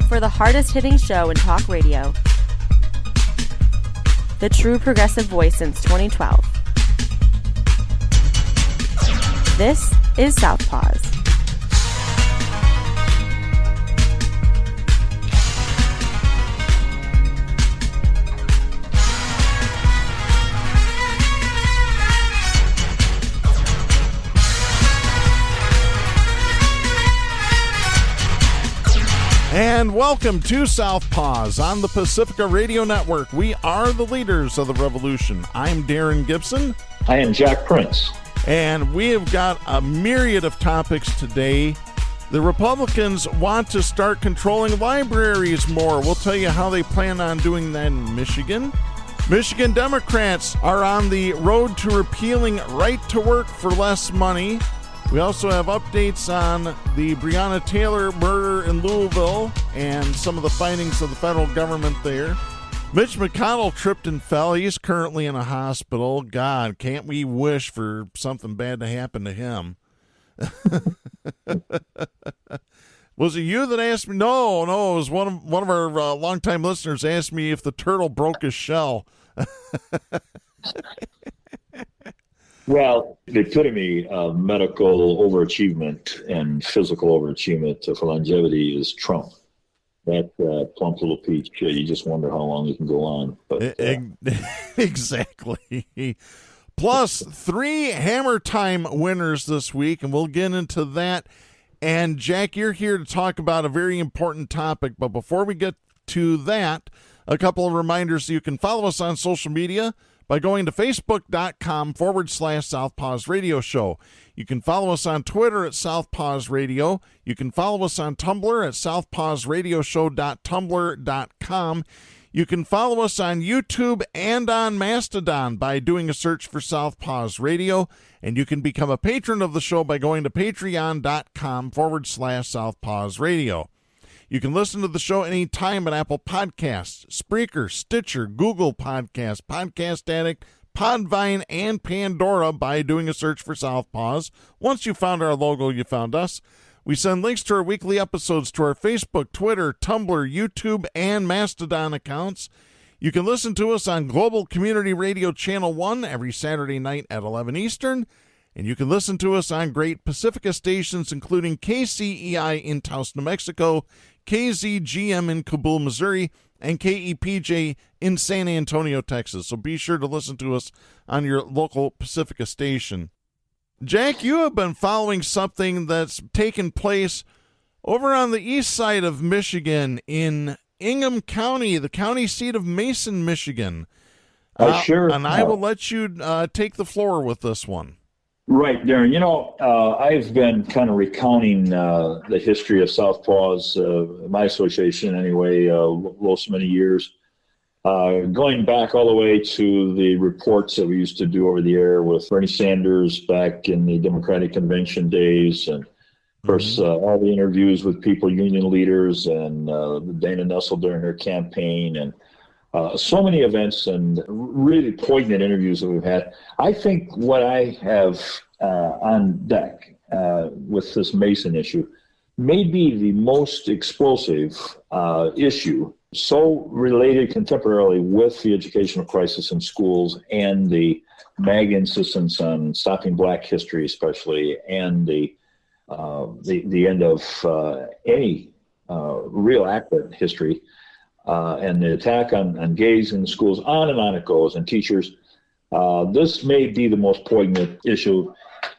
for the hardest-hitting show in talk radio. The true progressive voice since 2012. This is Southpaws. And welcome to Southpaws on the Pacifica Radio Network. We are the leaders of the revolution. I'm Darren Gibson. I am Jack Prince. And we have got a myriad of topics today. The Republicans want to start controlling libraries more. We'll tell you how they plan on doing that in Michigan. Michigan Democrats are on the road to repealing right to work for less money. We also have updates on the Breonna Taylor murder in Louisville and some of the findings of the federal government there. Mitch McConnell tripped and fell. He's currently in a hospital. God, can't we wish for something bad to happen to him? Was it you that asked me? No, it was one of our longtime listeners asked me if the turtle broke his shell. Well, the epitome of medical overachievement and physical overachievement for longevity is Trump. That plump little peach, you just wonder how long it can go on. But Exactly. Plus, 3 Hammer Time winners this week, and we'll get into that. And, Jack, you're here to talk about a very important topic. But before we get to that, a couple of reminders. You can follow us on social media by going to facebook.com/Southpaws Radio Show. You can follow us on Twitter at Southpaws Radio. You can follow us on Tumblr at southpawsradioshow.tumblr.com. You can follow us on YouTube and on Mastodon by doing a search for Southpaws Radio. And you can become a patron of the show by going to patreon.com/Southpaws Radio. You can listen to the show anytime at Apple Podcasts, Spreaker, Stitcher, Google Podcasts, Podcast Addict, Podvine, and Pandora by doing a search for Southpaws. Once you found our logo, you found us. We send links to our weekly episodes to our Facebook, Twitter, Tumblr, YouTube, and Mastodon accounts. You can listen to us on Global Community Radio Channel 1 every Saturday night at 11 Eastern. And you can listen to us on great Pacifica stations, including KCEI in Taos, New Mexico, KZGM in Kabul, Missouri, and KEPJ in San Antonio, Texas. So be sure to listen to us on your local Pacifica station. Jack, you have been following something that's taken place over on the east side of Michigan in Ingham County, the county seat of Mason, Michigan. Sure. And I will let you take the floor with this one. Right, Darren. I've been kind of recounting the history of Southpaws, my association anyway, so many years, going back all the way to the reports that we used to do over the air with Bernie Sanders back in the Democratic Convention days, and of course all the interviews with people, union leaders, and Dana Nessel during her campaign, and so many events and really poignant interviews that we've had. I think what I have on deck with this Mason issue may be the most explosive issue, so related contemporarily with the educational crisis in schools and the MAGA insistence on stopping Black history especially, and the end of any real accurate history. And the attack on gays in the schools, on and on it goes, and teachers. This may be the most poignant issue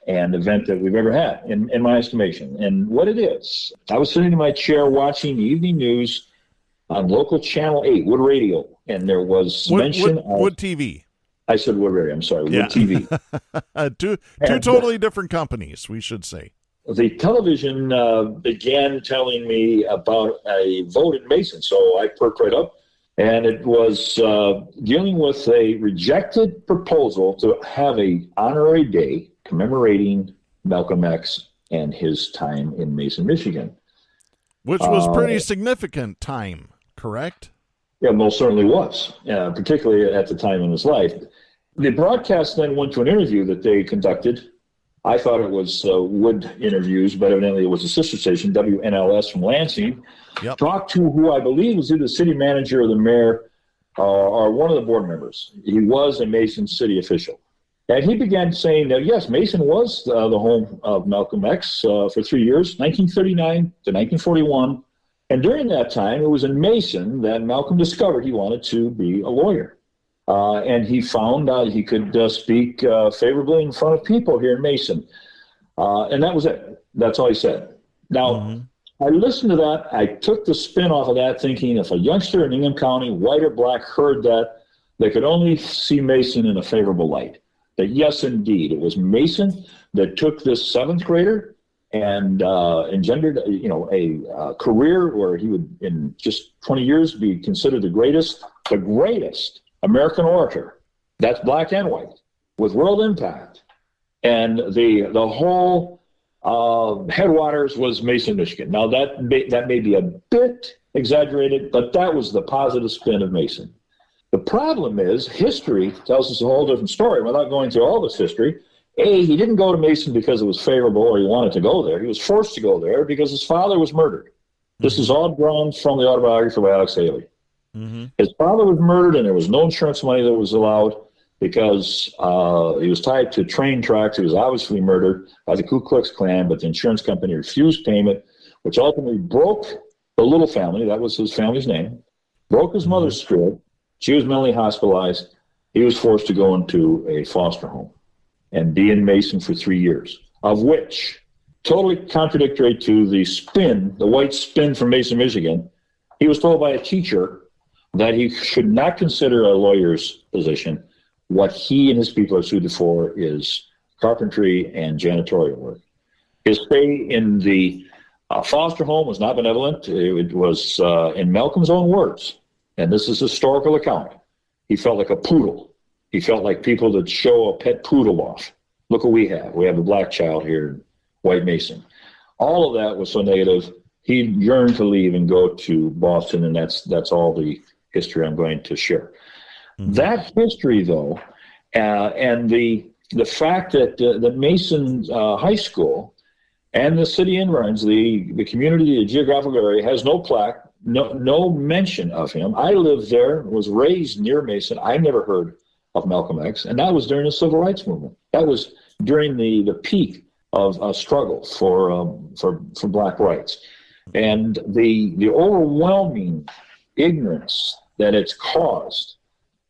and event that we've ever had, in my estimation. And what it is, I was sitting in my chair watching the evening news on local Channel 8, Wood Radio, and there was mention of... Wood TV. I said Wood Radio, I'm sorry, Wood TV. two totally different companies, we should say. The television began telling me about a vote in Mason, so I perked right up, and it was dealing with a rejected proposal to have an honorary day commemorating Malcolm X and his time in Mason, Michigan. Which was pretty significant time, correct? Yeah, most certainly was, particularly at the time in his life. The broadcast then went to an interview that they conducted I thought it was Wood Interviews, but evidently it was a sister station, WNLS from Lansing. Yep. Talked to who I believe was either the city manager or the mayor or one of the board members. He was a Mason city official. And he began saying that, yes, Mason was the home of Malcolm X for 3 years, 1939 to 1941. And during that time, it was in Mason that Malcolm discovered he wanted to be a lawyer. And he found out he could speak favorably in front of people here in Mason. And that was it. That's all he said. Now, I listened to that. I took the spin off of that, thinking if a youngster in Ingham County, white or black, heard that, they could only see Mason in a favorable light. That yes, indeed, it was Mason that took this seventh grader and engendered, a career where he would, in just 20 years, be considered the greatest American orator. That's black and white, with world impact. And the whole headwaters was Mason, Michigan. Now that may be a bit exaggerated, but that was the positive spin of Mason. The problem is history tells us a whole different story. Without going through all this history, he didn't go to Mason because it was favorable or he wanted to go there. He was forced to go there because his father was murdered. This is all drawn from the autobiography of Alex Haley. His father was murdered and there was no insurance money that was allowed because he was tied to train tracks. He was obviously murdered by the Ku Klux Klan, but the insurance company refused payment, which ultimately broke the Little family. That was his family's name. Broke his mother's spirit. She was mentally hospitalized. He was forced to go into a foster home and be in Mason for 3 years, of which, totally contradictory to the spin, the white spin from Mason, Michigan, he was told by a teacher that he should not consider a lawyer's position. What he and his people are suited for is carpentry and janitorial work. His stay in the foster home was not benevolent. It was, in Malcolm's own words, and this is a historical account, he felt like a poodle. He felt like people that show a pet poodle off. Look what we have. We have a black child here in White Mason. All of that was so negative. He yearned to leave and go to Boston, and that's all the history I'm going to share. That history, though, and the fact that Mason High School and the city environs, the community, the geographical area, has no plaque, no mention of him. I lived there, was raised near Mason. I never heard of Malcolm X, and that was during the Civil Rights Movement. That was during the peak of struggle for black rights. And the overwhelming ignorance that it's caused.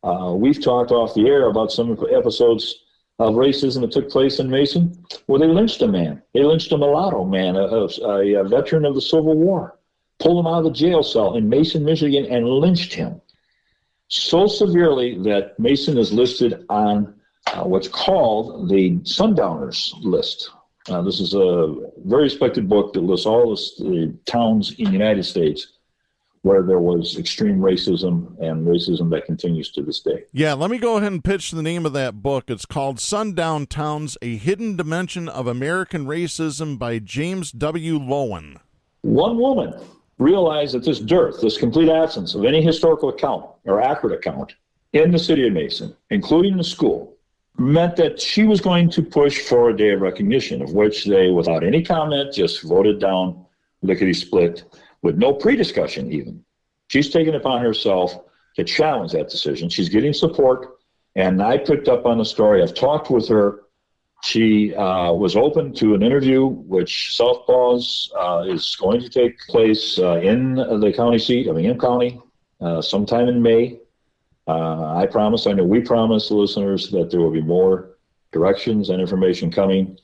We've talked off the air about some episodes of racism that took place in Mason, where they lynched a man. They lynched a mulatto man, a veteran of the Civil War, pulled him out of the jail cell in Mason, Michigan, and lynched him so severely that Mason is listed on what's called the Sundowners list. This is a very respected book that lists all the towns in the United States where there was extreme racism and racism that continues to this day. Yeah, let me go ahead and pitch the name of that book. It's called Sundown Towns, A Hidden Dimension of American Racism by James W. Lowen. One woman realized that this dearth, this complete absence of any historical account or accurate account in the city of Mason, including the school, meant that she was going to push for a day of recognition, of which they, without any comment, just voted down lickety-split, with no pre-discussion even. She's taken upon herself to challenge that decision. She's getting support, and I picked up on the story. I've talked with her. She was open to an interview, which Southpaws is going to take place in the county seat of Ingham County sometime in May. I know we promise the listeners that there will be more directions and information coming,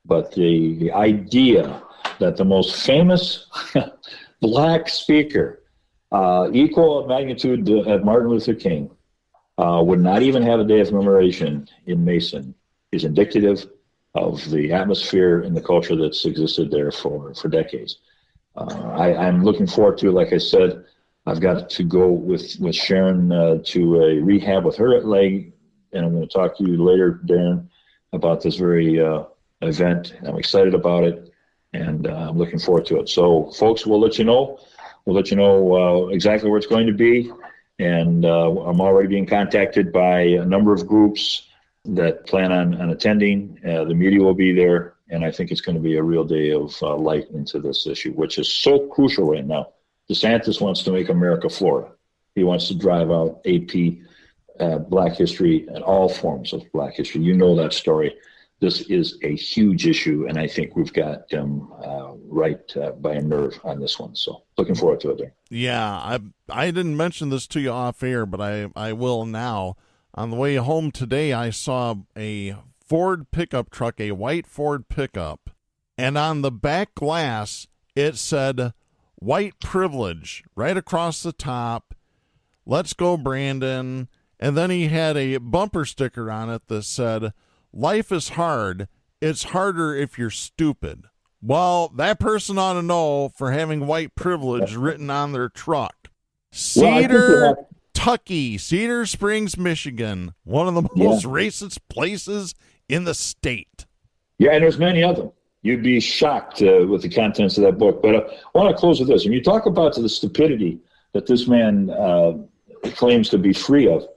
but the idea that the most famous black speaker, equal of magnitude of Martin Luther King, would not even have a day of commemoration in Mason is indicative of the atmosphere and the culture that's existed there for decades. I'm looking forward to, like I said, I've got to go with Sharon to a rehab with her leg, and I'm going to talk to you later, Darren, about this very event. I'm excited about it, and I'm looking forward to it. So, folks, we'll let you know. We'll let you know exactly where it's going to be, and I'm already being contacted by a number of groups that plan on attending. The media will be there, and I think it's going to be a real day of light into this issue, which is so crucial right now. DeSantis wants to make America Florida. He wants to drive out AP, Black history, and all forms of Black history. You know that story. This is a huge issue, and I think we've got them right by a nerve on this one. So looking forward to it there. Yeah, I didn't mention this to you off air, but I will now. On the way home today, I saw a Ford pickup truck, a white Ford pickup, and on the back glass, it said, "White privilege," right across the top. "Let's go, Brandon." And then he had a bumper sticker on it that said, "Life is hard. It's harder if you're stupid." Well, that person ought to know for having white privilege written on their truck. Cedar Springs, Michigan, one of the most racist places in the state. Yeah, and there's many of them. You'd be shocked with the contents of that book. But I want to close with this. When you talk about the stupidity that this man claims to be free of,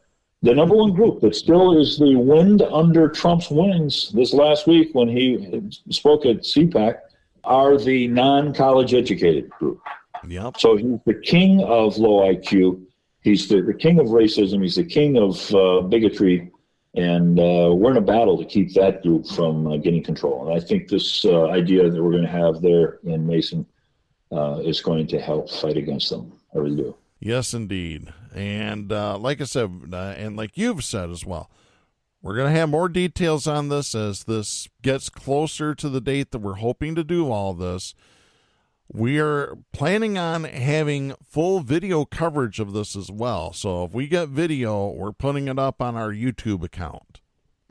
the number one group that still is the wind under Trump's wings this last week when he spoke at CPAC are the non-college educated group. Yep. So he's the king of low IQ. He's the king of racism. He's the king of bigotry. And we're in a battle to keep that group from getting control. And I think this idea that we're going to have there in Mason is going to help fight against them. I really do. Yes, indeed. And like I said, and like you've said as well, we're going to have more details on this as this gets closer to the date that we're hoping to do all this. We are planning on having full video coverage of this as well. So if we get video, we're putting it up on our YouTube account.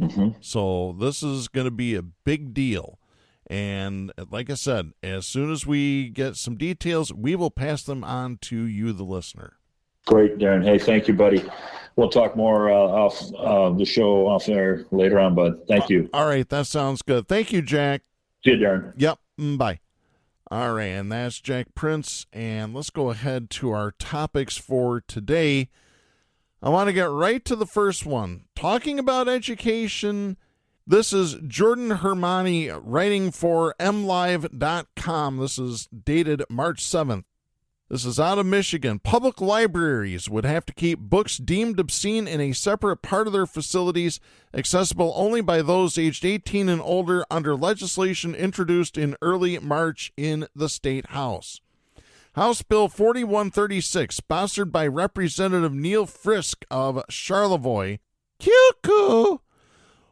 Mm-hmm. So this is going to be a big deal. And like I said, as soon as we get some details, we will pass them on to you, the listener. Great, Darren. Hey, thank you, buddy. We'll talk more off the show off there later on, bud. Thank you. All right, that sounds good. Thank you, Jack. See you, Darren. Yep, bye. All right, and that's Jack Prince, and let's go ahead to our topics for today. I want to get right to the first one. Talking about education, this is Jordan Hermani writing for mlive.com. This is dated March 7th. This is out of Michigan. Public libraries would have to keep books deemed obscene in a separate part of their facilities, accessible only by those aged 18 and older, under legislation introduced in early March in the State House. House Bill 4136, sponsored by Representative Neil Frisk of Charlevoix,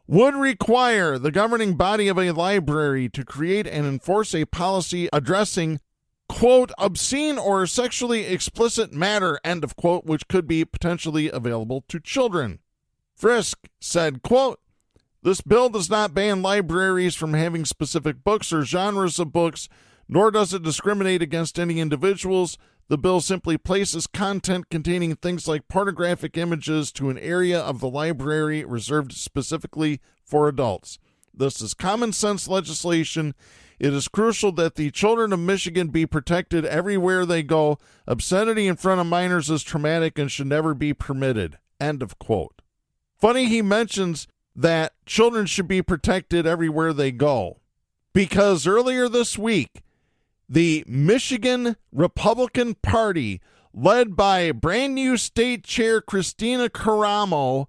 would require the governing body of a library to create and enforce a policy addressing, quote, obscene or sexually explicit matter, end of quote, which could be potentially available to children. Frisk said, quote, this bill does not ban libraries from having specific books or genres of books, nor does it discriminate against any individuals. The bill simply places content containing things like pornographic images to an area of the library reserved specifically for adults. This is common sense legislation. It is crucial that the children of Michigan be protected everywhere they go. Obscenity in front of minors is traumatic and should never be permitted. End of quote. Funny he mentions that children should be protected everywhere they go, because earlier this week, the Michigan Republican Party, led by brand new state chair Christina Caramo,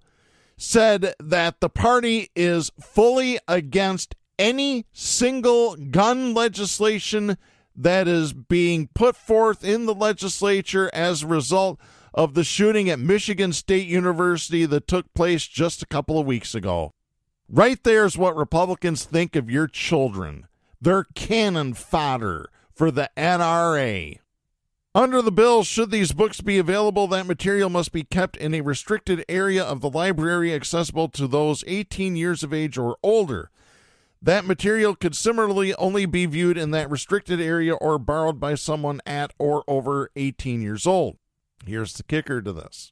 said that the party is fully against any single gun legislation that is being put forth in the legislature as a result of the shooting at Michigan State University that took place just a couple of weeks ago. Right there is what Republicans think of your children. They're cannon fodder for the NRA. Under the bill, should these books be available, that material must be kept in a restricted area of the library accessible to those 18 years of age or older. That material could similarly only be viewed in that restricted area or borrowed by someone at or over 18 years old. Here's the kicker to this.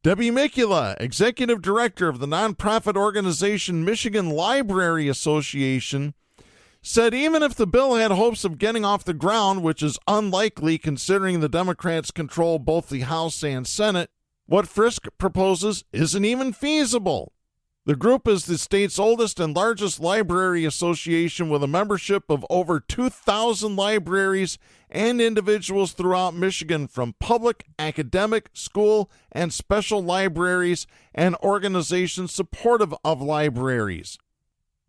Debbie Mikula, executive director of the nonprofit organization Michigan Library Association, said even if the bill had hopes of getting off the ground, which is unlikely considering the Democrats control both the House and Senate, what Frisk proposes isn't even feasible. The group is the state's oldest and largest library association with a membership of over 2,000 libraries and individuals throughout Michigan from public, academic, school, and special libraries and organizations supportive of libraries.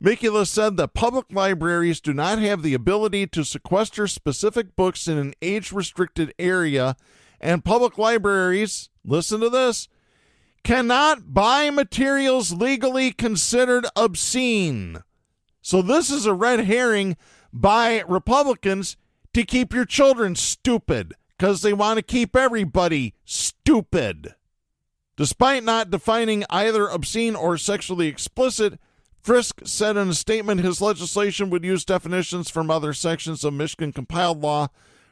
Mikula said that public libraries do not have the ability to sequester specific books in an age-restricted area, and public libraries, listen to this, cannot buy materials legally considered obscene. So this is a red herring by Republicans to keep your children stupid because they want to keep everybody stupid. Despite not defining either obscene or sexually explicit, Frisk said in a statement his legislation would use definitions from other sections of Michigan compiled law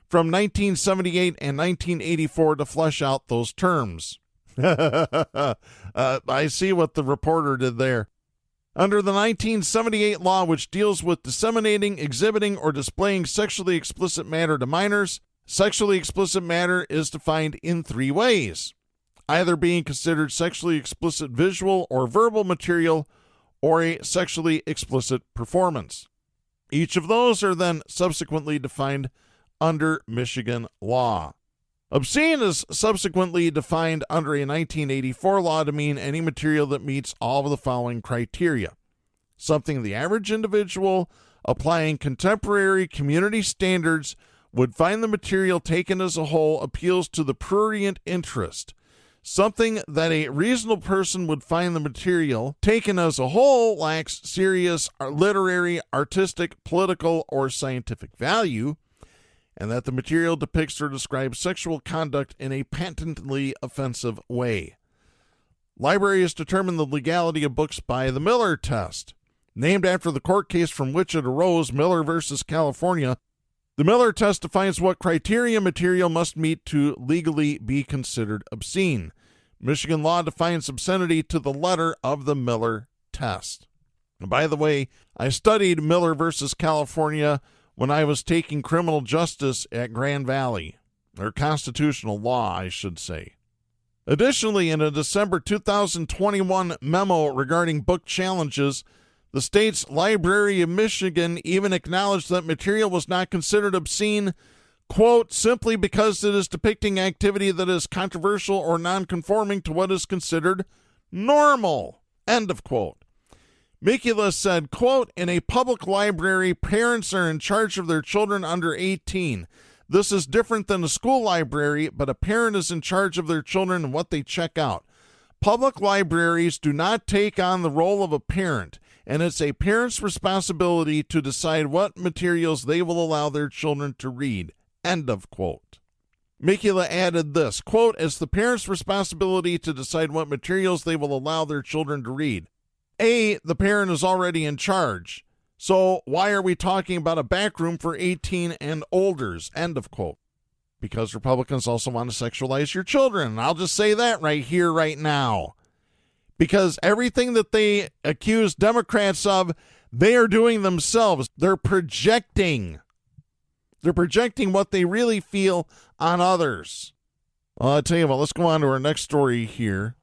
from 1978 and 1984 to flesh out those terms. I see what the reporter did there. Under the 1978 law, which deals with disseminating, exhibiting, or displaying sexually explicit matter to minors, sexually explicit matter is defined in 3 ways, either being considered sexually explicit visual or verbal material or a sexually explicit performance. Each of those are then subsequently defined under Michigan law. Obscene is subsequently defined under a 1984 law to mean any material that meets all of the following criteria. Something the average individual applying contemporary community standards would find the material taken as a whole appeals to the prurient interest. Something that a reasonable person would find the material taken as a whole lacks serious literary, artistic, political, or scientific value, and that the material depicts or describes sexual conduct in a patently offensive way. Libraries determine the legality of books by the Miller test. Named after the court case from which it arose, Miller versus California, the Miller test defines what criteria material must meet to legally be considered obscene. Michigan law defines obscenity to the letter of the Miller test. And by the way, I studied Miller versus California when I was taking criminal justice at Grand Valley, or constitutional law, I should say. Additionally, in a December 2021 memo regarding book challenges, the state's Library of Michigan even acknowledged that material was not considered obscene, quote, simply because it is depicting activity that is controversial or nonconforming to what is considered normal, end of quote. Mikula said, quote, in a public library, parents are in charge of their children under 18. This is different than a school library, but a parent is in charge of their children and what they check out. Public libraries do not take on the role of a parent, and it's a parent's responsibility to decide what materials they will allow their children to read, end of quote. Mikula added this, quote, it's the parent's responsibility to decide what materials they will allow their children to read. The parent is already in charge. So why are we talking about a back room for 18 and olders? End of quote. Because Republicans also want to sexualize your children. And I'll just say that right here, right now. Because everything that they accuse Democrats of, they are doing themselves. They're projecting. They're projecting what they really feel on others. Well, I'll tell you what, let's go on to our next story here.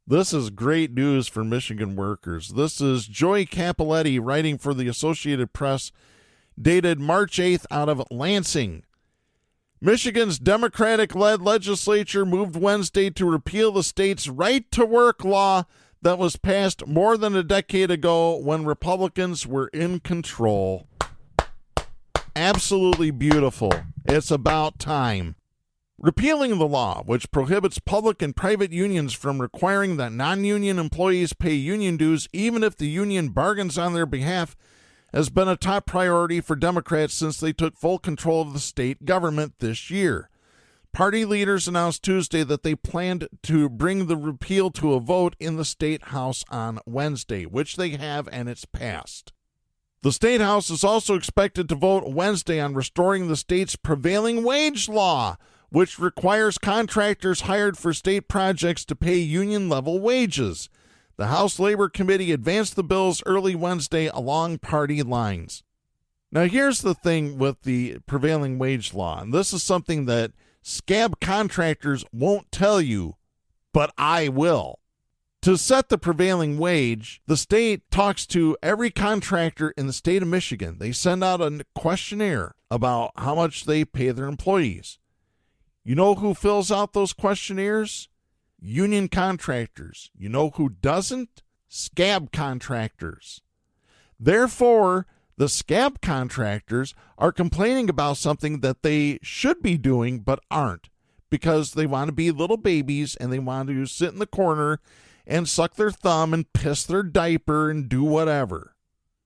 This is great news for Michigan workers. This is Joy Capoletti writing for the Associated Press, dated March 8th out of Lansing. Michigan's Democratic-led legislature moved Wednesday to repeal the state's right-to-work law that was passed more than a decade ago when Republicans were in control. Absolutely beautiful. It's about time. Repealing the law, which prohibits public and private unions from requiring that non-union employees pay union dues even if the union bargains on their behalf, has been a top priority for Democrats since they took full control of the state government this year. Party leaders announced Tuesday that they planned to bring the repeal to a vote in the State House on Wednesday, which they have, and it's passed. The State House is also expected to vote Wednesday on restoring the state's prevailing wage law, which requires contractors hired for state projects to pay union-level wages. The House Labor Committee advanced the bills early Wednesday along party lines. Now, here's the thing with the prevailing wage law, and this is something that scab contractors won't tell you, but I will. To set the prevailing wage, the state talks to every contractor in the state of Michigan. They send out a questionnaire about how much they pay their employees. You know who fills out those questionnaires? Union contractors. You know who doesn't? Scab contractors. Therefore, the scab contractors are complaining about something that they should be doing but aren't, because they want to be little babies and they want to sit in the corner and suck their thumb and piss their diaper and do whatever.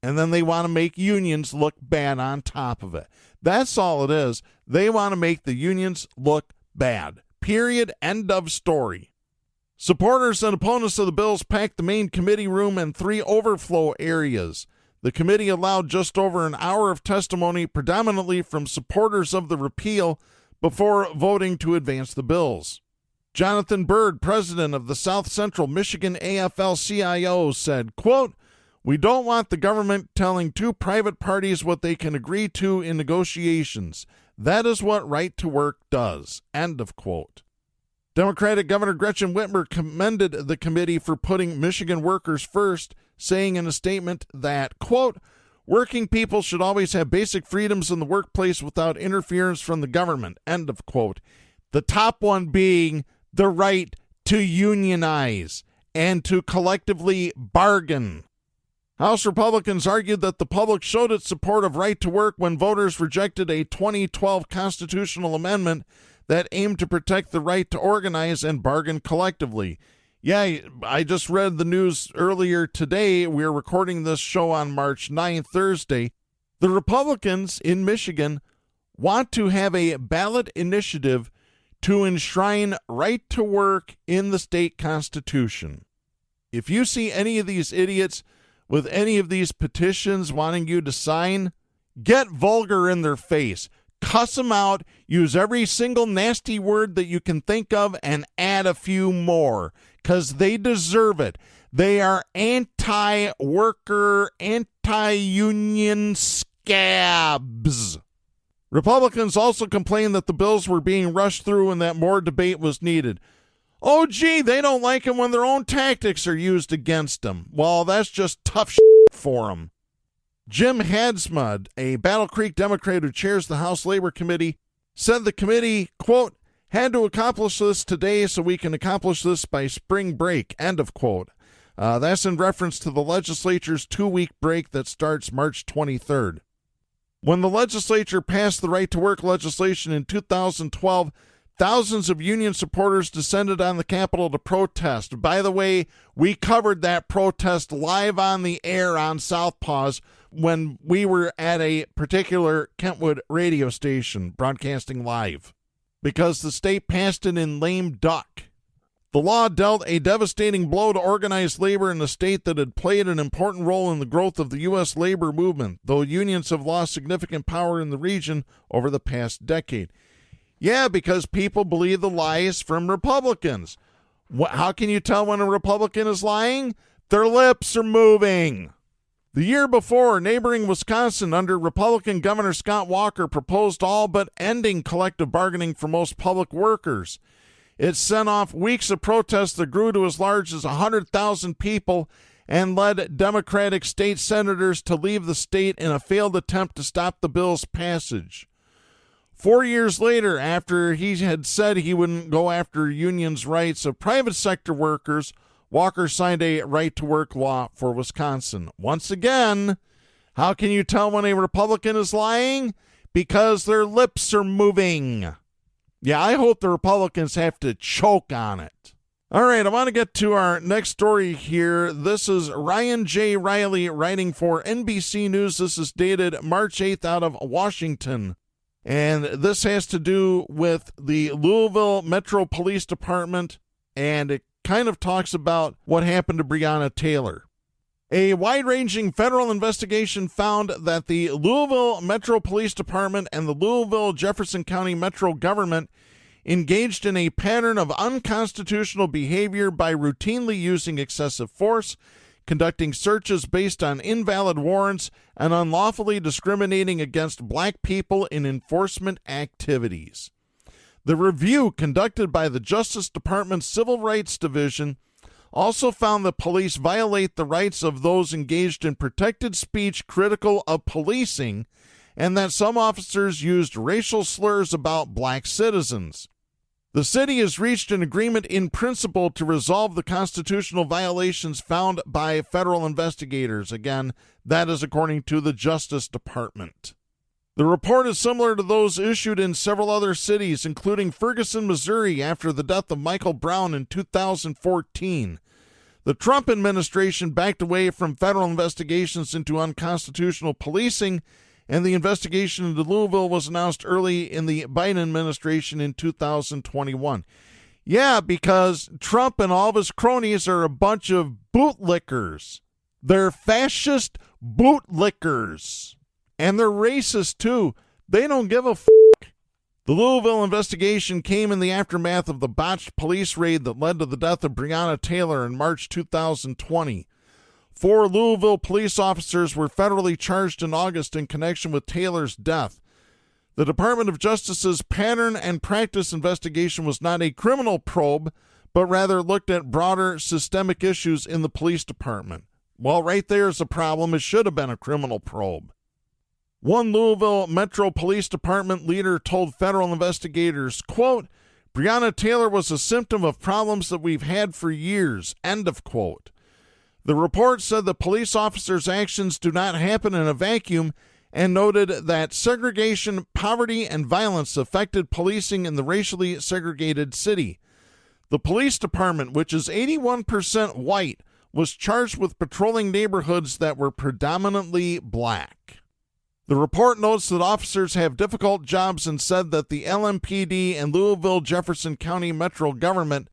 And then they want to make unions look bad on top of it. That's all it is. They want to make the unions look bad. Period. End of story. Supporters and opponents of the bills packed the main committee room and 3 overflow areas. The committee allowed just over an hour of testimony, predominantly from supporters of the repeal, before voting to advance the bills. Jonathan Byrd, president of the South Central Michigan AFL-CIO, said, quote, "We don't want the government telling 2 private parties what they can agree to in negotiations. That is what right to work does." End of quote. Democratic Governor Gretchen Whitmer commended the committee for putting Michigan workers first, saying in a statement that, quote, "Working people should always have basic freedoms in the workplace without interference from the government." End of quote. The top one being the right to unionize and to collectively bargain. House Republicans argued that the public showed its support of right to work when voters rejected a 2012 constitutional amendment that aimed to protect the right to organize and bargain collectively. Yeah, I just read the news earlier today. We're recording this show on March 9th, Thursday. The Republicans in Michigan want to have a ballot initiative to enshrine right to work in the state constitution. If you see any of these idiots with any of these petitions wanting you to sign, get vulgar in their face. Cuss them out, use every single nasty word that you can think of, and add a few more, because they deserve it. They are anti-worker, anti-union scabs. Republicans also complained that the bills were being rushed through and that more debate was needed. Oh, gee, they don't like it when their own tactics are used against them. Well, that's just tough shit for them. Jim Hadsmud, a Battle Creek Democrat who chairs the House Labor Committee, said the committee, quote, "had to accomplish this today so we can accomplish this by spring break," end of quote. That's in reference to the legislature's 2-week break that starts March 23rd. When the legislature passed the right to work legislation in 2012, thousands of union supporters descended on the Capitol to protest. By the way, we covered that protest live on the air on Southpaws when we were at a particular Kentwood radio station broadcasting live, because the state passed it in lame duck. The law dealt a devastating blow to organized labor in a state that had played an important role in the growth of the U.S. labor movement, though unions have lost significant power in the region over the past decade. Yeah, because people believe the lies from Republicans. How can you tell when a Republican is lying? Their lips are moving. The year before, neighboring Wisconsin under Republican Governor Scott Walker proposed all but ending collective bargaining for most public workers. It sent off weeks of protests that grew to as large as 100,000 people and led Democratic state senators to leave the state in a failed attempt to stop the bill's passage. 4 years later, after he had said he wouldn't go after unions' rights of private sector workers, Walker signed a right-to-work law for Wisconsin. Once again, how can you tell when a Republican is lying? Because their lips are moving. Yeah, I hope the Republicans have to choke on it. All right, I want to get to our next story here. This is Ryan J. Riley writing for NBC News. This is dated March 8th out of Washington. And this has to do with the Louisville Metro Police Department, and it kind of talks about what happened to Breonna Taylor. A wide-ranging federal investigation found that the Louisville Metro Police Department and the Louisville Jefferson County Metro government engaged in a pattern of unconstitutional behavior by routinely using excessive force, conducting searches based on invalid warrants, and unlawfully discriminating against black people in enforcement activities. The review conducted by the Justice Department's Civil Rights Division also found that police violate the rights of those engaged in protected speech critical of policing, and that some officers used racial slurs about black citizens. The city has reached an agreement in principle to resolve the constitutional violations found by federal investigators. Again, that is according to the Justice Department. The report is similar to those issued in several other cities, including Ferguson, Missouri, after the death of Michael Brown in 2014. The Trump administration backed away from federal investigations into unconstitutional policing, and the investigation into Louisville was announced early in the Biden administration in 2021. Yeah, because Trump and all of his cronies are a bunch of bootlickers. They're fascist bootlickers. And they're racist, too. They don't give a f***. The Louisville investigation came in the aftermath of the botched police raid that led to the death of Breonna Taylor in March 2020. 4 Louisville police officers were federally charged in August in connection with Taylor's death. The Department of Justice's pattern and practice investigation was not a criminal probe, but rather looked at broader systemic issues in the police department. Well, right there is a problem. It should have been a criminal probe. One Louisville Metro Police Department leader told federal investigators, quote, "Breonna Taylor was a symptom of problems that we've had for years," end of quote. The report said the police officers' actions do not happen in a vacuum and noted that segregation, poverty, and violence affected policing in the racially segregated city. The police department, which is 81% white, was charged with patrolling neighborhoods that were predominantly black. The report notes that officers have difficult jobs and said that the LMPD and Louisville Jefferson County Metro government,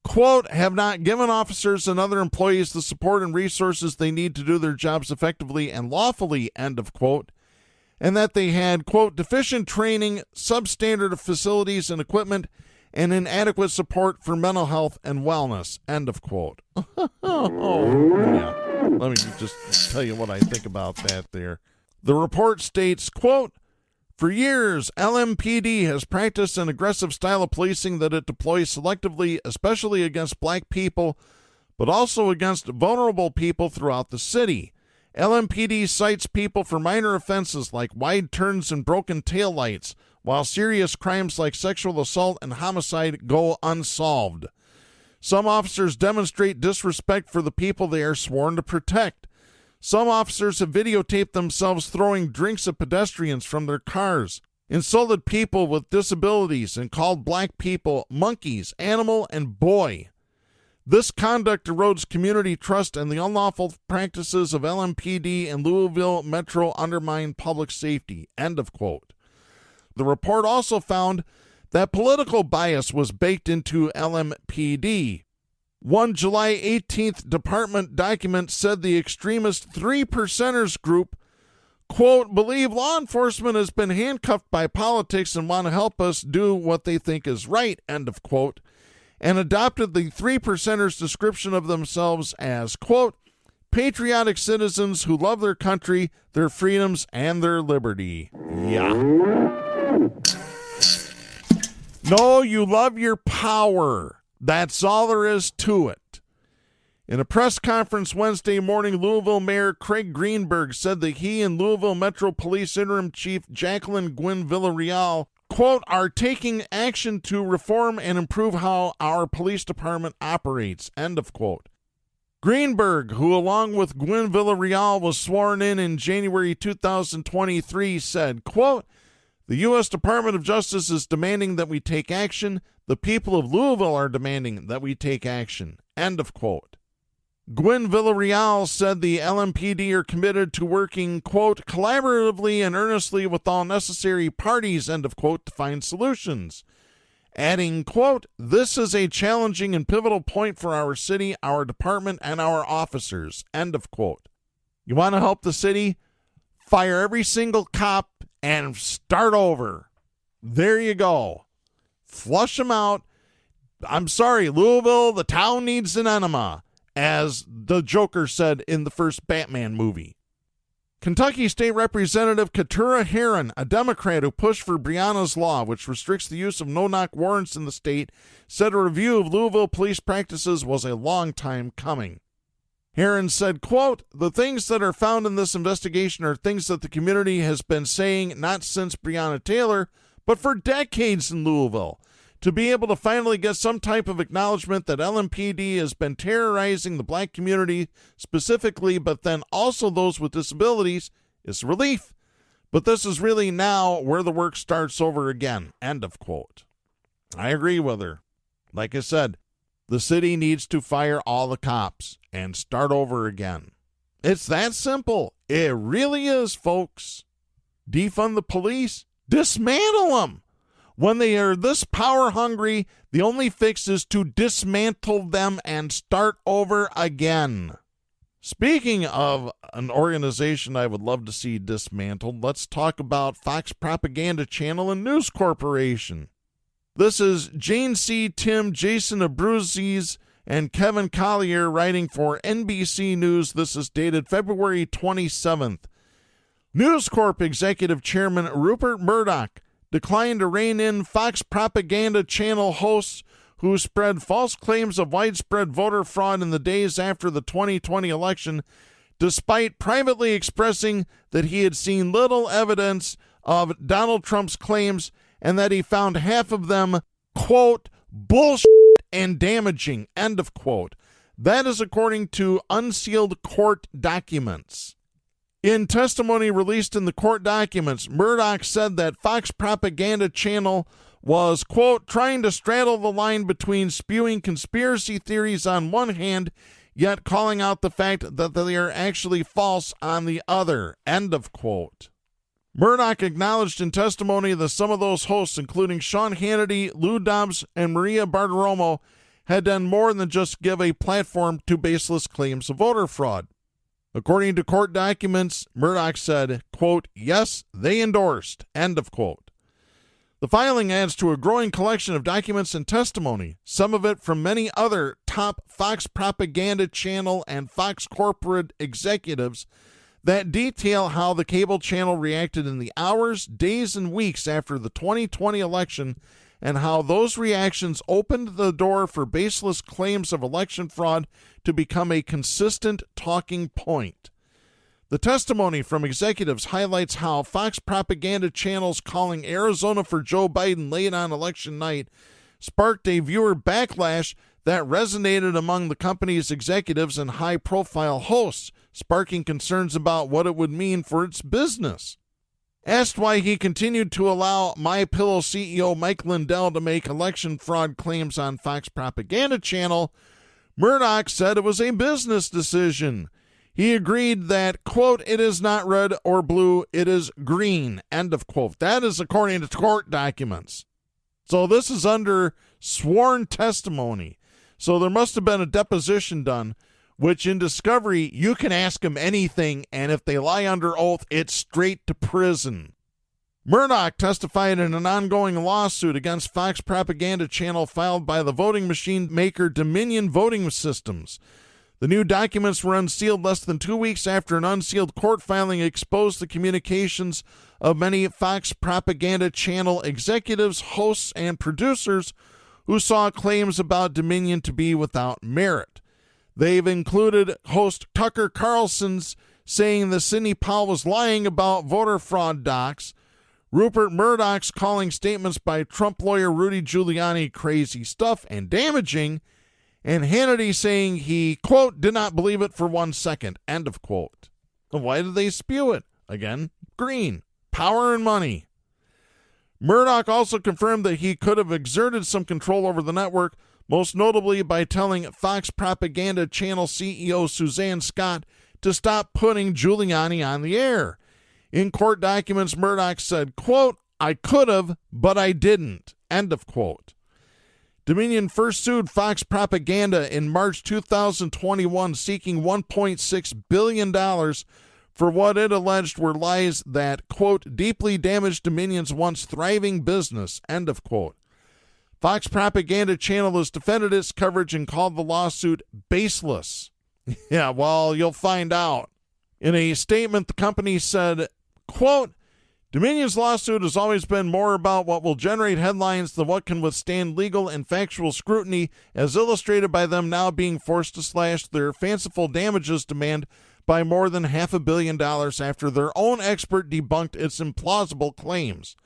quote, "have not given officers and other employees the support and resources they need to do their jobs effectively and lawfully," end of quote, and that they had, quote, "deficient training, substandard facilities and equipment, and inadequate support for mental health and wellness," end of quote. Yeah. Let me just tell you what I think about that there. The report states, quote, "For years, LMPD has practiced an aggressive style of policing that it deploys selectively, especially against black people, but also against vulnerable people throughout the city. LMPD cites people for minor offenses like wide turns and broken taillights, while serious crimes like sexual assault and homicide go unsolved. Some officers demonstrate disrespect for the people they are sworn to protect. Some officers have videotaped themselves throwing drinks at pedestrians from their cars, insulted people with disabilities, and called black people monkeys, animal, and boy. This conduct erodes community trust, and the unlawful practices of LMPD and Louisville Metro undermine public safety," end of quote. The report also found that political bias was baked into LMPD. One July 18th department document said the extremist 3%ers group, quote, "believe law enforcement has been handcuffed by politics and want to help us do what they think is right," end of quote, and adopted the 3%ers description of themselves as, quote, "patriotic citizens who love their country, their freedoms, and their liberty." Yeah. No, you love your power. That's all there is to it. In a press conference Wednesday morning, Louisville Mayor Craig Greenberg said that he and Louisville Metro Police Interim Chief Jacqueline Gwynn Villarreal, quote, "are taking action to reform and improve how our police department operates," end of quote. Greenberg, who along with Gwynn Villarreal was sworn in January 2023, said, quote, "The U.S. Department of Justice is demanding that we take action. The people of Louisville are demanding that we take action," end of quote. Gwynn Villarreal said the LMPD are committed to working, quote, "collaboratively and earnestly with all necessary parties," end of quote, to find solutions. Adding, quote, "this is a challenging and pivotal point for our city, our department, and our officers," end of quote. You want to help the city? Fire every single cop and start over. There you go. Flush them out. I'm sorry, Louisville, the town needs an enema, as the Joker said in the first Batman movie. Kentucky State Representative Keturah Herron, a Democrat who pushed for Breonna's law, which restricts the use of no-knock warrants in the state, said a review of Louisville police practices was a long time coming. Herron said, quote, "The things that are found in this investigation are things that the community has been saying not since Breonna Taylor, but for decades in Louisville. To be able to finally get some type of acknowledgement that LMPD has been terrorizing the black community specifically, but then also those with disabilities, is relief. But this is really now where the work starts over again." End of quote. I agree with her. Like I said, the city needs to fire all the cops and start over again. It's that simple. It really is, folks. Defund the police. Dismantle them. When they are this power hungry, the only fix is to dismantle them and start over again. Speaking of an organization I would love to see dismantled, let's talk about Fox Propaganda Channel and News Corporation. This is Jane C. Tim, Jason Abruzzi, and Kevin Collier writing for NBC News. This is dated February 27th. News Corp Executive Chairman Rupert Murdoch declined to rein in Fox Propaganda Channel hosts who spread false claims of widespread voter fraud in the days after the 2020 election, despite privately expressing that he had seen little evidence of Donald Trump's claims and that he found half of them, quote, bullshit and damaging, end of quote. That is according to unsealed court documents. In testimony released in the court documents, Murdoch said that Fox Propaganda Channel was, quote, trying to straddle the line between spewing conspiracy theories on one hand, yet calling out the fact that they are actually false on the other, end of quote. Murdoch acknowledged in testimony that some of those hosts, including Sean Hannity, Lou Dobbs, and Maria Bartiromo, had done more than just give a platform to baseless claims of voter fraud. According to court documents, Murdoch said, quote, yes, they endorsed, end of quote. The filing adds to a growing collection of documents and testimony, some of it from many other top Fox Propaganda Channel and Fox corporate executives, that detail how the cable channel reacted in the hours, days, and weeks after the 2020 election, and how those reactions opened the door for baseless claims of election fraud to become a consistent talking point. The testimony from executives highlights how Fox Propaganda Channel's calling Arizona for Joe Biden late on election night sparked a viewer backlash that resonated among the company's executives and high-profile hosts, sparking concerns about what it would mean for its business. Asked why he continued to allow MyPillow CEO Mike Lindell to make election fraud claims on Fox Propaganda Channel, Murdoch said it was a business decision. He agreed that, quote, it is not red or blue, it is green, end of quote. That is according to court documents. So this is under sworn testimony. So there must have been a deposition done, which in discovery, you can ask them anything, and if they lie under oath, it's straight to prison. Murdoch testified in an ongoing lawsuit against Fox Propaganda Channel filed by the voting machine maker Dominion Voting Systems. The new documents were unsealed less than 2 weeks after an unsealed court filing exposed the communications of many Fox Propaganda Channel executives, hosts, and producers who saw claims about Dominion to be without merit. They've included host Tucker Carlson's saying that Sidney Powell was lying about voter fraud docs, Rupert Murdoch's calling statements by Trump lawyer Rudy Giuliani crazy stuff and damaging, and Hannity saying he, quote, did not believe it for 1 second, end of quote. Why did they spew it? Again, green, power and money. Murdoch also confirmed that he could have exerted some control over the network, most notably by telling Fox Propaganda Channel CEO Suzanne Scott to stop putting Giuliani on the air. In court documents, Murdoch said, quote, I could have, but I didn't, end of quote. Dominion first sued Fox Propaganda in March 2021, seeking $1.6 billion for what it alleged were lies that, quote, deeply damaged Dominion's once thriving business, end of quote. Fox Propaganda Channel has defended its coverage and called the lawsuit baseless. Yeah, well, you'll find out. In a statement, the company said, quote, Dominion's lawsuit has always been more about what will generate headlines than what can withstand legal and factual scrutiny, as illustrated by them now being forced to slash their fanciful damages demand by more than $500 million after their own expert debunked its implausible claims.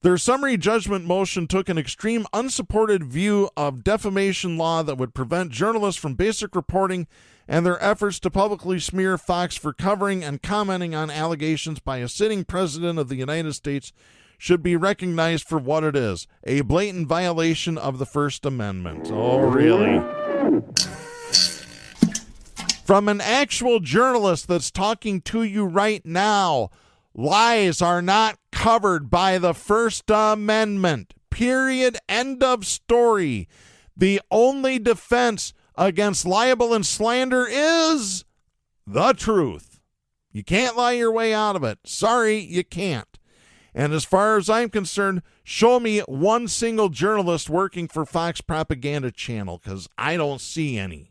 Their summary judgment motion took an extreme, unsupported view of defamation law that would prevent journalists from basic reporting, and their efforts to publicly smear Fox for covering and commenting on allegations by a sitting president of the United States should be recognized for what it is, a blatant violation of the First Amendment. Oh, really? From an actual journalist that's talking to you right now, lies are not covered by the First Amendment. Period. End of story. The only defense against libel and slander is the truth. You can't lie your way out of it. Sorry, you can't. And as far as I'm concerned, show me one single journalist working for Fox Propaganda Channel, because I don't see any.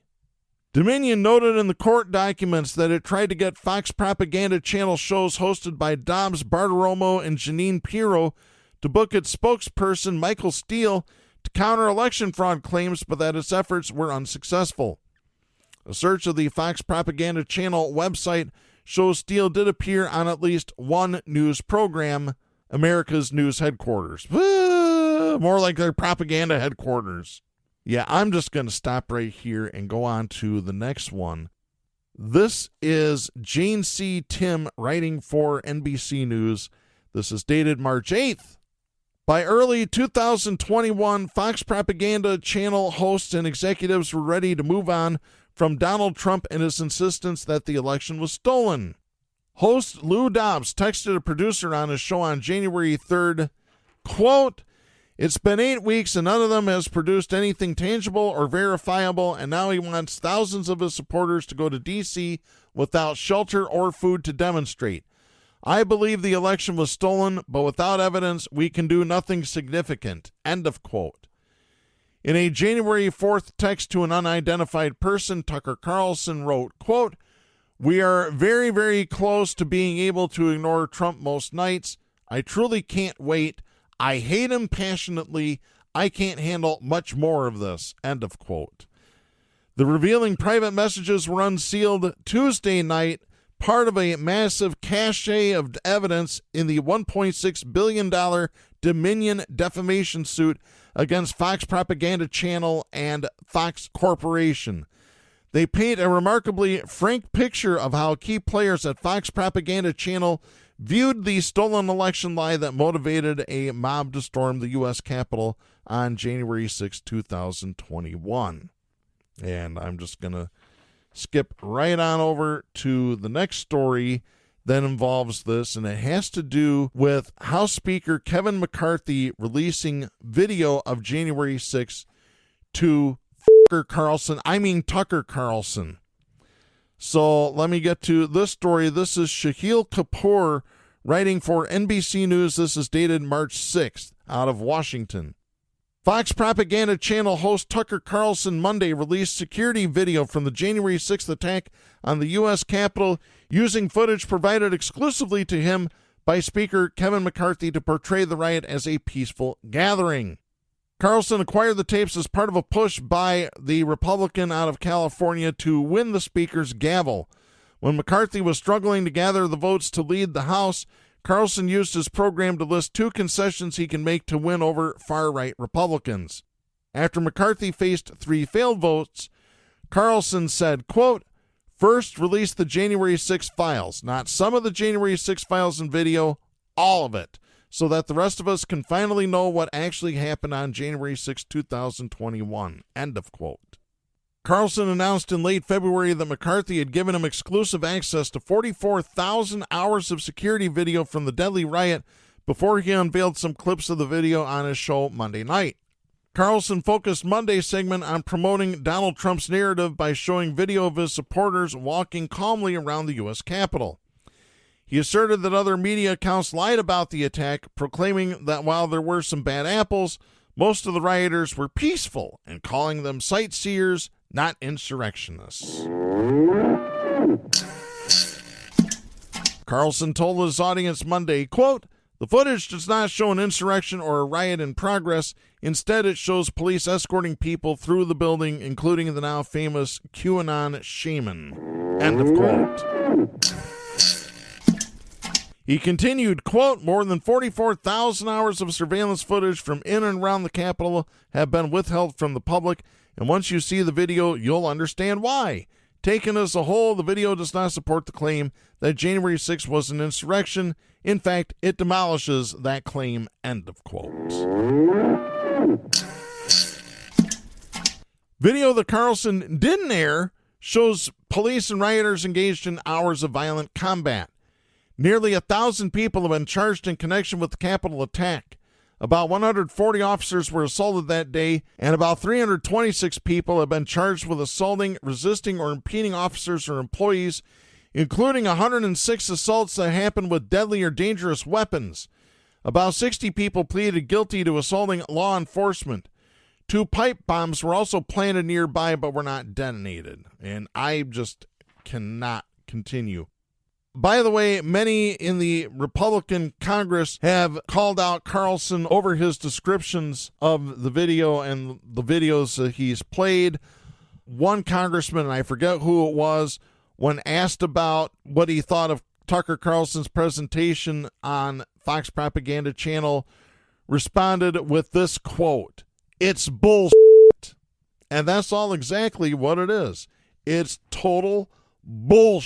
Dominion noted in the court documents that it tried to get Fox Propaganda Channel shows hosted by Dobbs Bartiromo and Janine Pirro to book its spokesperson, Michael Steele, to counter election fraud claims, but that its efforts were unsuccessful. A search of the Fox Propaganda Channel website shows Steele did appear on at least one news program, America's News Headquarters. More like their propaganda headquarters. Yeah, I'm just going to stop right here and go on to the next one. This is Jane C. Tim writing for NBC News. This is dated March 8th. By early 2021, Fox Propaganda Channel hosts and executives were ready to move on from Donald Trump and his insistence that the election was stolen. Host Lou Dobbs texted a producer on his show on January 3rd, quote, It's been 8 weeks and none of them has produced anything tangible or verifiable, and now he wants thousands of his supporters to go to D.C. without shelter or food to demonstrate. I believe the election was stolen, but without evidence, we can do nothing significant. End of quote. In a January 4th text to an unidentified person, Tucker Carlson wrote, quote, We are very, very close to being able to ignore Trump most nights. I truly can't wait. I hate him passionately. I can't handle much more of this. End of quote. The revealing private messages were unsealed Tuesday night, part of a massive cache of evidence in the $1.6 billion Dominion defamation suit against Fox Propaganda Channel and Fox Corporation. They paint a remarkably frank picture of how key players at Fox Propaganda Channel viewed the stolen election lie that motivated a mob to storm the U.S. Capitol on January 6, 2021. And I'm just going to skip right on over to the next story that involves this, and it has to do with House Speaker Kevin McCarthy releasing video of January 6 to Tucker Carlson. So let me get to this story. This is Shahil Kapoor writing for NBC News. This is dated March 6th out of Washington. Fox Propaganda Channel host Tucker Carlson Monday released security video from the January 6th attack on the U.S. Capitol using footage provided exclusively to him by Speaker Kevin McCarthy to portray the riot as a peaceful gathering. Carlson acquired the tapes as part of a push by the Republican out of California to win the Speaker's gavel. When McCarthy was struggling to gather the votes to lead the House, Carlson used his program to list 2 concessions he can make to win over far-right Republicans. After McCarthy faced 3 failed votes, Carlson said, quote, First, release the January 6 files, not some of the January 6 files in video, all of it, so that the rest of us can finally know what actually happened on January 6, 2021. End of quote. Carlson announced in late February that McCarthy had given him exclusive access to 44,000 hours of security video from the deadly riot before he unveiled some clips of the video on his show Monday night. Carlson focused Monday's segment on promoting Donald Trump's narrative by showing video of his supporters walking calmly around the U.S. Capitol. He asserted that other media accounts lied about the attack, proclaiming that while there were some bad apples, most of the rioters were peaceful and calling them sightseers, not insurrectionists. Carlson told his audience Monday, quote, "The footage does not show an insurrection or a riot in progress. Instead, it shows police escorting people through the building, including the now famous QAnon shaman." End of quote. He continued, quote, "More than 44,000 hours of surveillance footage from in and around the Capitol have been withheld from the public, and once you see the video, you'll understand why. Taken as a whole, the video does not support the claim that January 6th was an insurrection. In fact, it demolishes that claim." End of quote. Video that Carlson didn't air shows police and rioters engaged in hours of violent combat. Nearly 1,000 people have been charged in connection with the Capitol attack. About 140 officers were assaulted that day, and about 326 people have been charged with assaulting, resisting, or impeding officers or employees, including 106 assaults that happened with deadly or dangerous weapons. About 60 people pleaded guilty to assaulting law enforcement. 2 pipe bombs were also planted nearby but were not detonated. And I just cannot continue. By the way, many in the Republican Congress have called out Carlson over his descriptions of the video and the videos that he's played. One congressman, and I forget who it was, when asked about what he thought of Tucker Carlson's presentation on Fox Propaganda Channel, responded with this quote, "It's bullshit." And that's all exactly what it is. It's total bullshit.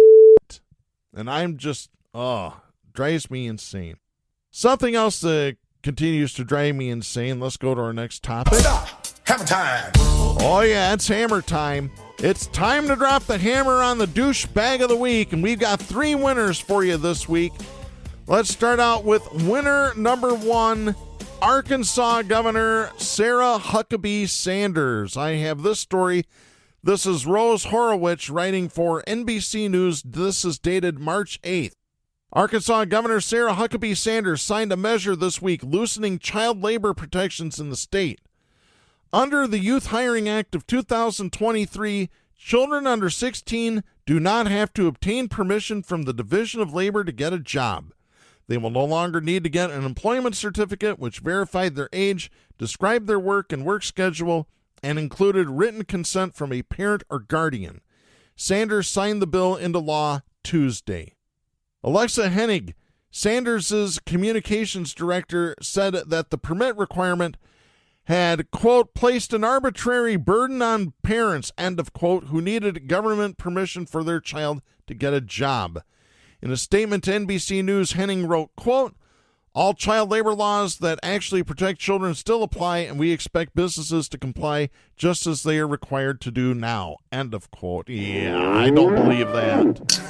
And I'm just, drives me insane. Something else that continues to drive me insane. Let's go to our next topic. Stop! Hammer time! Oh, yeah, it's hammer time. It's time to drop the hammer on the douchebag of the week, and we've got 3 winners for you this week. Let's start out with winner number 1, Arkansas Governor Sarah Huckabee Sanders. I have this story. This is Rose Horowitz writing for NBC News. This is dated March 8th. Arkansas Governor Sarah Huckabee Sanders signed a measure this week loosening child labor protections in the state. Under the Youth Hiring Act of 2023, children under 16 do not have to obtain permission from the Division of Labor to get a job. They will no longer need to get an employment certificate which verified their age, described their work and work schedule, and included written consent from a parent or guardian. Sanders signed the bill into law Tuesday. Alexa Hennig, Sanders' communications director, said that the permit requirement had, quote, placed an arbitrary burden on parents, end of quote, who needed government permission for their child to get a job. In a statement to NBC News, Hennig wrote, quote, all child labor laws that actually protect children still apply, and we expect businesses to comply just as they are required to do now. End of quote. Yeah, I don't believe that.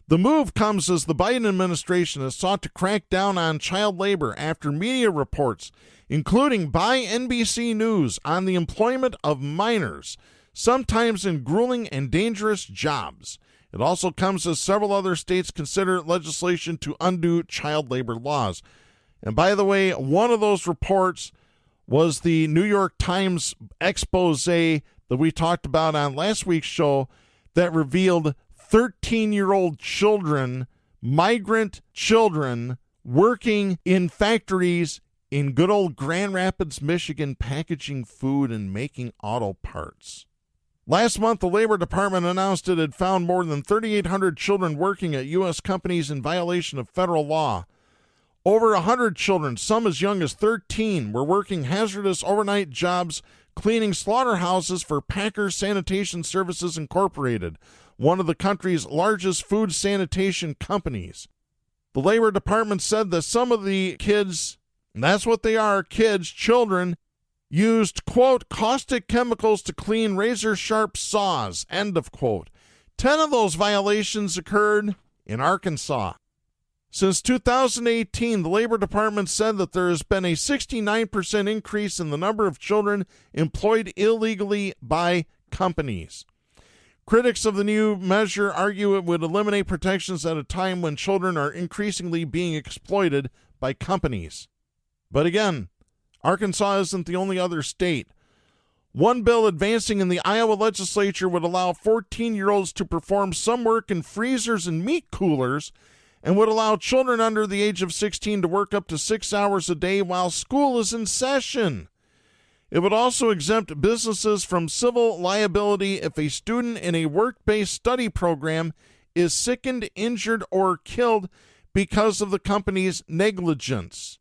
The move comes as the Biden administration has sought to crack down on child labor after media reports, including by NBC News, on the employment of minors, sometimes in grueling and dangerous jobs. It also comes as several other states consider legislation to undo child labor laws. And by the way, one of those reports was the New York Times expose that we talked about on last week's show that revealed 13-year-old children, migrant children, working in factories in good old Grand Rapids, Michigan, packaging food and making auto parts. Last month, the Labor Department announced it had found more than 3,800 children working at U.S. companies in violation of federal law. Over 100 children, some as young as 13, were working hazardous overnight jobs cleaning slaughterhouses for Packers Sanitation Services Incorporated, one of the country's largest food sanitation companies. The Labor Department said that some of the kids, and that's what they are, kids, children, used, quote, caustic chemicals to clean razor-sharp saws, end of quote. 10 of those violations occurred in Arkansas. Since 2018, the Labor Department said that there has been a 69% increase in the number of children employed illegally by companies. Critics of the new measure argue it would eliminate protections at a time when children are increasingly being exploited by companies. But again, Arkansas isn't the only other state. One bill advancing in the Iowa legislature would allow 14-year-olds to perform some work in freezers and meat coolers and would allow children under the age of 16 to work up to 6 hours a day while school is in session. It would also exempt businesses from civil liability if a student in a work-based study program is sickened, injured, or killed because of the company's negligence.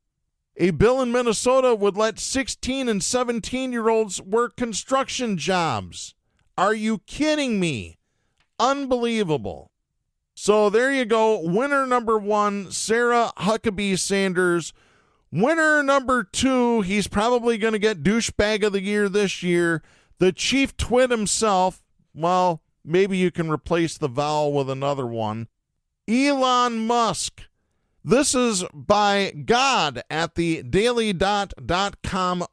A bill in Minnesota would let 16 and 17-year-olds work construction jobs. Are you kidding me? Unbelievable. So there you go. Winner number 1, Sarah Huckabee Sanders. Winner number 2, he's probably going to get douchebag of the year this year. The chief twit himself. Well, maybe you can replace the vowel with another one. Elon Musk. This is by God at the daily.com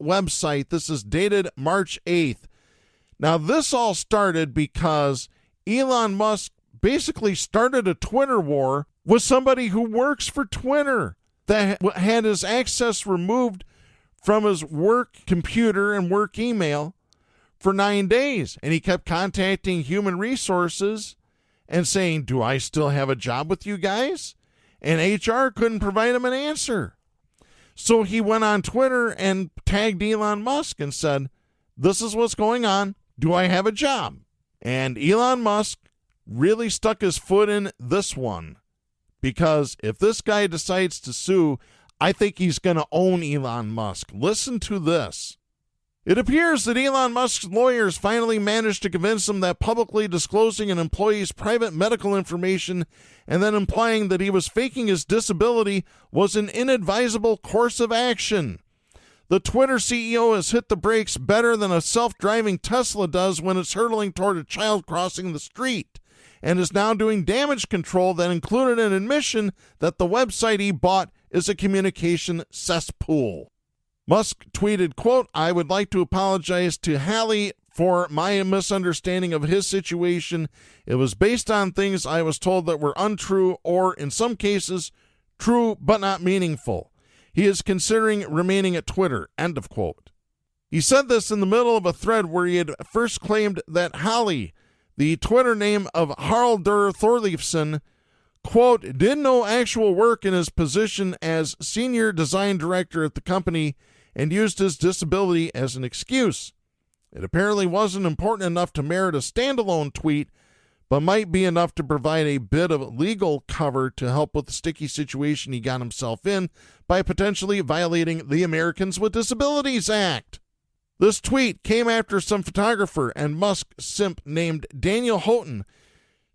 website. This is dated March 8th. Now, this all started because Elon Musk basically started a Twitter war with somebody who works for Twitter that had his access removed from his work computer and work email for 9 days. And he kept contacting human resources and saying, do I still have a job with you guys? And HR couldn't provide him an answer. So he went on Twitter and tagged Elon Musk and said, this is what's going on. Do I have a job? And Elon Musk really stuck his foot in this one. Because if this guy decides to sue, I think he's going to own Elon Musk. Listen to this. It appears that Elon Musk's lawyers finally managed to convince him that publicly disclosing an employee's private medical information and then implying that he was faking his disability was an inadvisable course of action. The Twitter CEO has hit the brakes better than a self-driving Tesla does when it's hurtling toward a child crossing the street, and is now doing damage control that included an admission that the website he bought is a communication cesspool. Musk tweeted, quote, I would like to apologize to Hallie for my misunderstanding of his situation. It was based on things I was told that were untrue or, in some cases, true but not meaningful. He is considering remaining at Twitter, end of quote. He said this in the middle of a thread where he had first claimed that Hallie, the Twitter name of Haraldur Thorleifsson, quote, did no actual work in his position as senior design director at the company and used his disability as an excuse. It apparently wasn't important enough to merit a standalone tweet, but might be enough to provide a bit of legal cover to help with the sticky situation he got himself in by potentially violating the Americans with Disabilities Act. This tweet came after some photographer and Musk simp named Daniel Houghton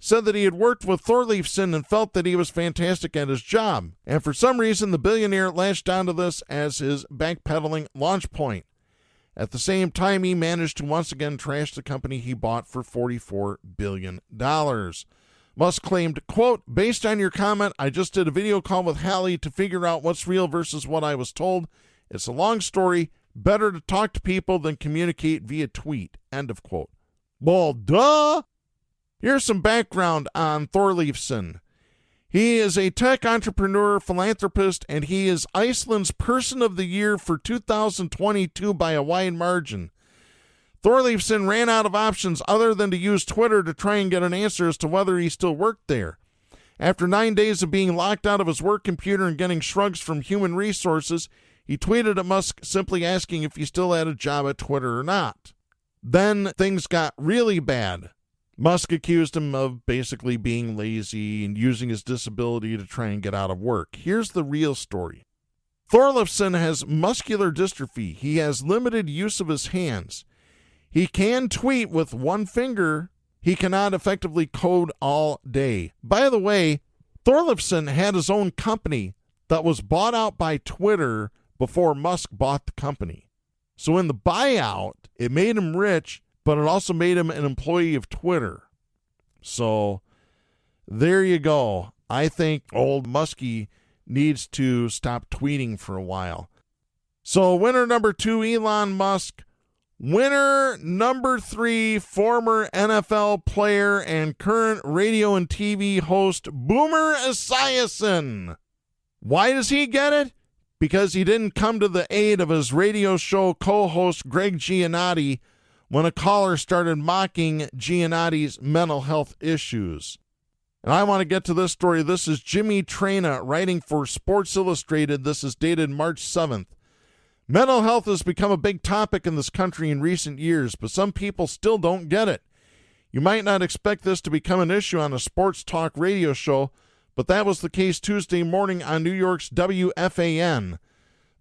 said that he had worked with Thorleifsson and felt that he was fantastic at his job. And for some reason, the billionaire latched onto this as his backpedaling launch point. At the same time, he managed to once again trash the company he bought for $44 billion. Musk claimed, quote, based on your comment, I just did a video call with Hallie to figure out what's real versus what I was told. It's a long story. Better to talk to people than communicate via tweet, end of quote. Well, duh! Here's some background on Thorleifsson. He is a tech entrepreneur, philanthropist, and he is Iceland's Person of the Year for 2022 by a wide margin. Thorleifsson ran out of options other than to use Twitter to try and get an answer as to whether he still worked there. After 9 days of being locked out of his work computer and getting shrugs from human resources, he tweeted at Musk simply asking if he still had a job at Twitter or not. Then things got really bad. Musk accused him of basically being lazy and using his disability to try and get out of work. Here's the real story. Thorleifsson has muscular dystrophy. He has limited use of his hands. He can tweet with one finger. He cannot effectively code all day. By the way, Thorleifsson had his own company that was bought out by Twitter before Musk bought the company. So in the buyout, it made him rich, but it also made him an employee of Twitter. So there you go. I think old Muskie needs to stop tweeting for a while. So winner number 2, Elon Musk. Winner number 3, former NFL player and current radio and TV host Boomer Esiason. Why does he get it? Because he didn't come to the aid of his radio show co-host Greg Giannotti when a caller started mocking Giannotti's mental health issues. And I want to get to this story. This is Jimmy Traina writing for Sports Illustrated. This is dated March 7th. Mental health has become a big topic in this country in recent years, but some people still don't get it. You might not expect this to become an issue on a sports talk radio show, but that was the case Tuesday morning on New York's WFAN.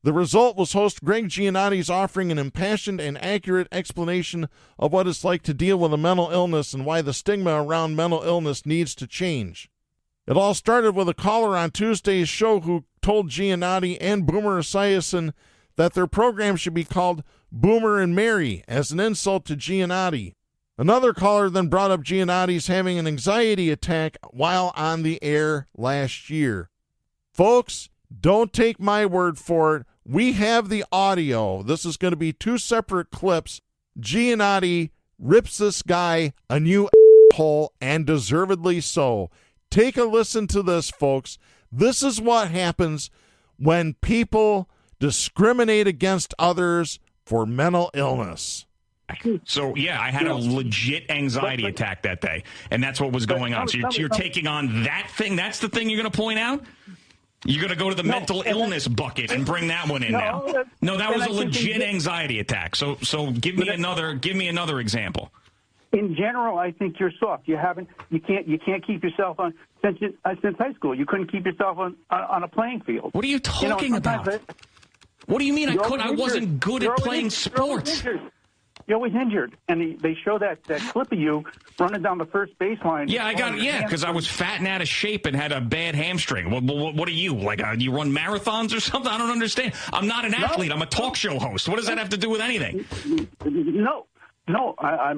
The result was host Greg Giannotti's offering an impassioned and accurate explanation of what it's like to deal with a mental illness and why the stigma around mental illness needs to change. It all started with a caller on Tuesday's show who told Giannotti and Boomer Esiason that their program should be called Boomer and Mary as an insult to Giannotti. Another caller then brought up Giannotti's having an anxiety attack while on the air last year. Folks, don't take my word for it. We have the audio. This is going to be 2 separate clips. Giannotti rips this guy a new hole, and deservedly so. Take a listen to this, folks. This is what happens when people discriminate against others for mental illness. So, yeah, I had a legit anxiety attack that day, and that's what was going on. So you're taking on that thing? That's the thing you're going to point out? You're going to go to the mental illness bucket and bring that one in now. No, that was a legit anxiety attack. So give me another example. In general, I think you're soft. You can't keep yourself on since high school. You couldn't keep yourself on a playing field. What are you talking about? What do you mean I wasn't good at playing sports? You're always injured, and they show that clip of you running down the first baseline. Yeah, because I was fat and out of shape and had a bad hamstring. What are you, like, you run marathons or something? I don't understand. I'm not an athlete. I'm a talk show host. What does that have to do with anything? No, I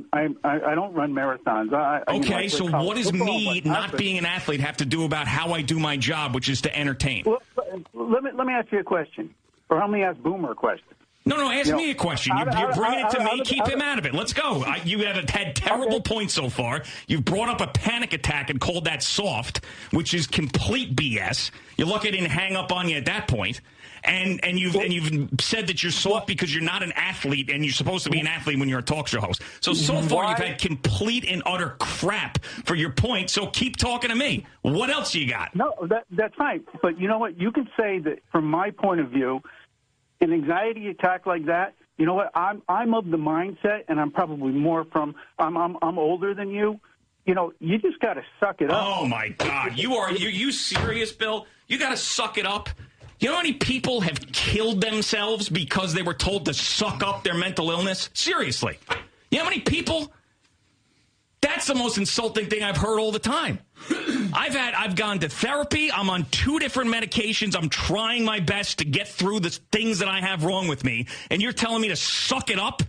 don't run marathons. Okay, so what does me not being an athlete have to do about how I do my job, which is to entertain? Well, let me ask you a question, or let me ask Boomer a question. No, ask me a question. You're bringing it to me. Keep him out of it. Let's go. You have had terrible points so far. You've brought up a panic attack and called that soft, which is complete BS. You're lucky I didn't hang up on you at that point. And you've said that you're soft because you're not an athlete, and you're supposed to be an athlete when you're a talk show host. So far you've had complete and utter crap for your point, so keep talking to me. What else you got? No, that's fine. But you know what? You can say that from my point of view, an anxiety attack like that, you know what? I'm of the mindset, and I'm probably more from I'm older than you. You know, you just got to suck it up. Oh my God, you serious, Bill? You got to suck it up. You know how many people have killed themselves because they were told to suck up their mental illness? Seriously, you know how many people? That's the most insulting thing I've heard all the time. I've gone to therapy. I'm on 2 different medications. I'm trying my best to get through the things that I have wrong with me. And you're telling me to suck it up?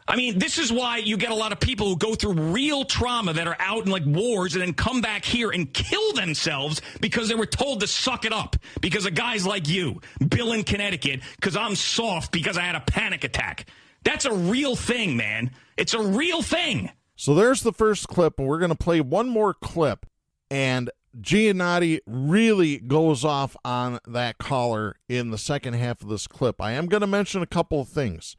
I mean, this is why you get a lot of people who go through real trauma that are out in like wars and then come back here and kill themselves because they were told to suck it up because of guys like you, Bill in Connecticut, because I'm soft because I had a panic attack. That's a real thing, man. It's a real thing. So there's the first clip, and we're going to play one more clip. And Giannotti really goes off on that caller in the second half of this clip. I am going to mention a couple of things.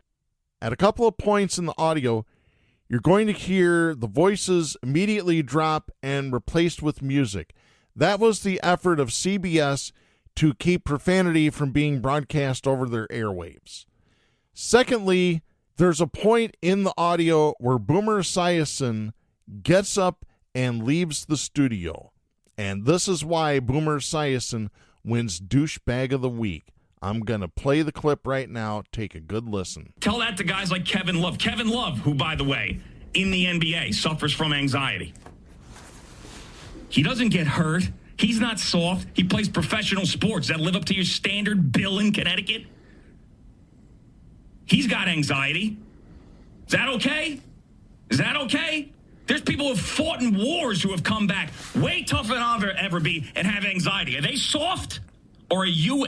At a couple of points in the audio, you're going to hear the voices immediately drop and replaced with music. That was the effort of CBS to keep profanity from being broadcast over their airwaves. Secondly, there's a point in the audio where Boomer Esiason gets up and leaves the studio. And this is why Boomer Esiason wins Douchebag of the Week. I'm going to play the clip right now. Take a good listen. Tell that to guys like Kevin Love. Kevin Love, who, by the way, in the NBA, suffers from anxiety. He doesn't get hurt. He's not soft. He plays professional sports that live up to your standard, Bill in Connecticut. He's got anxiety. Is that okay? Is that okay? There's people who have fought in wars who have come back way tougher than I'll ever be and have anxiety. Are they soft? Or are you...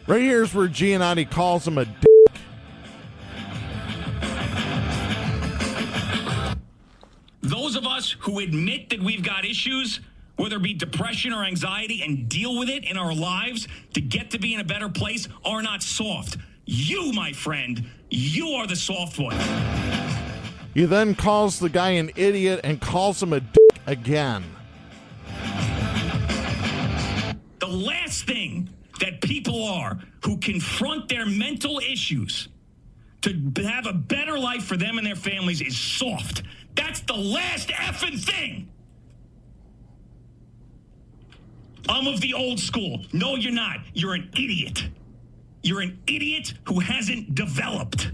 Right here is where Giannotti calls him a dick. Those of us who admit that we've got issues, whether it be depression or anxiety, and deal with it in our lives to get to be in a better place, are not soft. You, my friend, you are the soft one. He then calls the guy an idiot and calls him a dick again. The last thing that people are who confront their mental issues to have a better life for them and their families is soft. That's the last effing thing. I'm of the old school. No, you're not. You're an idiot. You're an idiot who hasn't developed.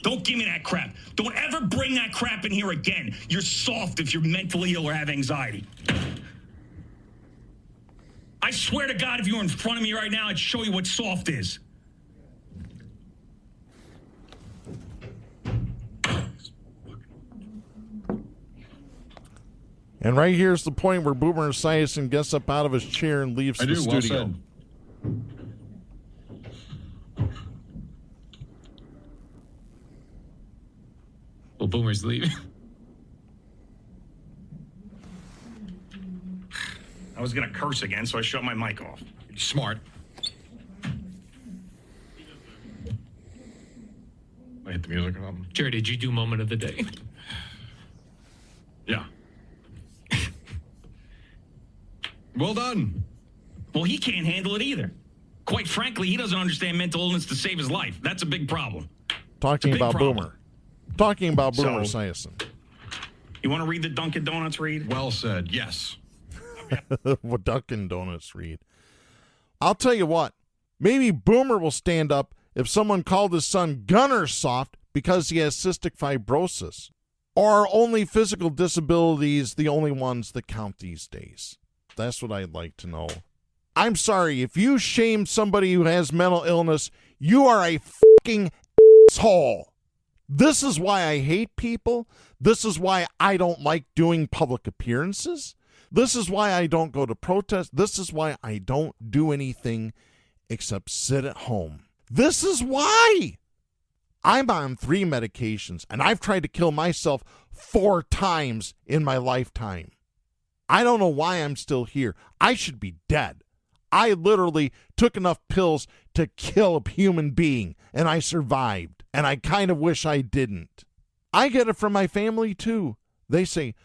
Don't give me that crap. Don't ever bring that crap in here again. You're soft if you're mentally ill or have anxiety. I swear to God, if you were in front of me right now, I'd show you what soft is. And right here's the point where Boomer Esiason gets up out of his chair and leaves the studio. Well, Boomer's leaving. I was going to curse again, so I shut my mic off. Smart. I hit the music. Jerry, did you do moment of the day? Yeah. Well done. Well, he can't handle it either. Quite frankly, he doesn't understand mental illness to save his life. That's a big problem. Talking about Boomer. Talking about Boomer Esiason. You want to read the Dunkin' Donuts read? Well said. Yes. What Dunkin' Donuts read? I'll tell you what. Maybe Boomer will stand up if someone called his son Gunner soft because he has cystic fibrosis. Or are only physical disabilities the only ones that count these days? That's what I'd like to know. I'm sorry, if you shame somebody who has mental illness, you are a fucking asshole. This is why I hate people. This is why I don't like doing public appearances. This is why I don't go to protests. This is why I don't do anything except sit at home. This is why. I'm on 3 medications, and I've tried to kill myself 4 times in my lifetime. I don't know why I'm still here. I should be dead. I literally took enough pills to kill a human being, and I survived, and I kind of wish I didn't. I get it from my family, too. They say,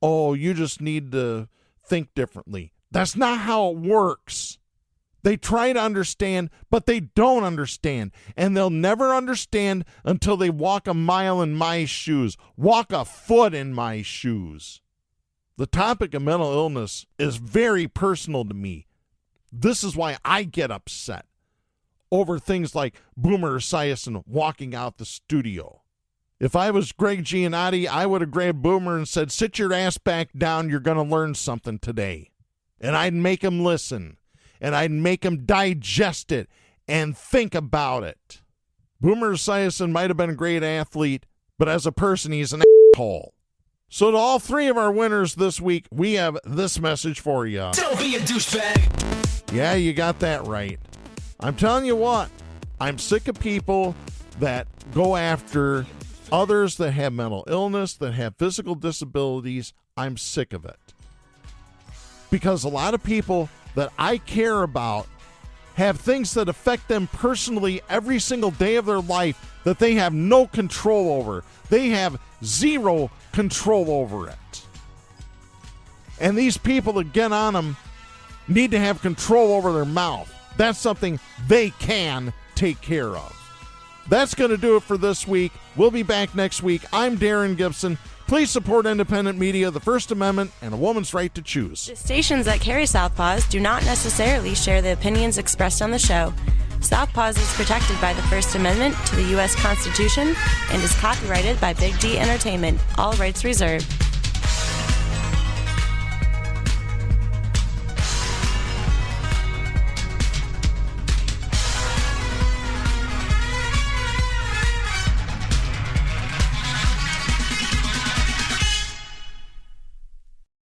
oh, you just need to think differently. That's not how it works. They try to understand, but they don't understand, and they'll never understand until they walk a mile in my shoes, walk a foot in my shoes. The topic of mental illness is very personal to me. This is why I get upset over things like Boomer Esiason walking out the studio. If I was Greg Giannotti, I would have grabbed Boomer and said, sit your ass back down, you're going to learn something today. And I'd make him listen, and I'd make him digest it and think about it. Boomer Esiason might have been a great athlete, but as a person, he's an asshole. So to all 3 of our winners this week, we have this message for you. Don't be a douchebag. Yeah, you got that right. I'm telling you what, I'm sick of people that go after others that have mental illness, that have physical disabilities. I'm sick of it. Because a lot of people that I care about have things that affect them personally every single day of their life that they have no control over. They have zero control over it. And these people that get on them need to have control over their mouth. That's something they can take care of. That's going to do it for this week. We'll be back next week. I'm Darren Gibson. Please support independent media, the First Amendment, and a woman's right to choose. The stations that carry Southpaws do not necessarily share the opinions expressed on the show. Southpaws is protected by the First Amendment to the U.S. Constitution and is copyrighted by Big D Entertainment. All rights reserved.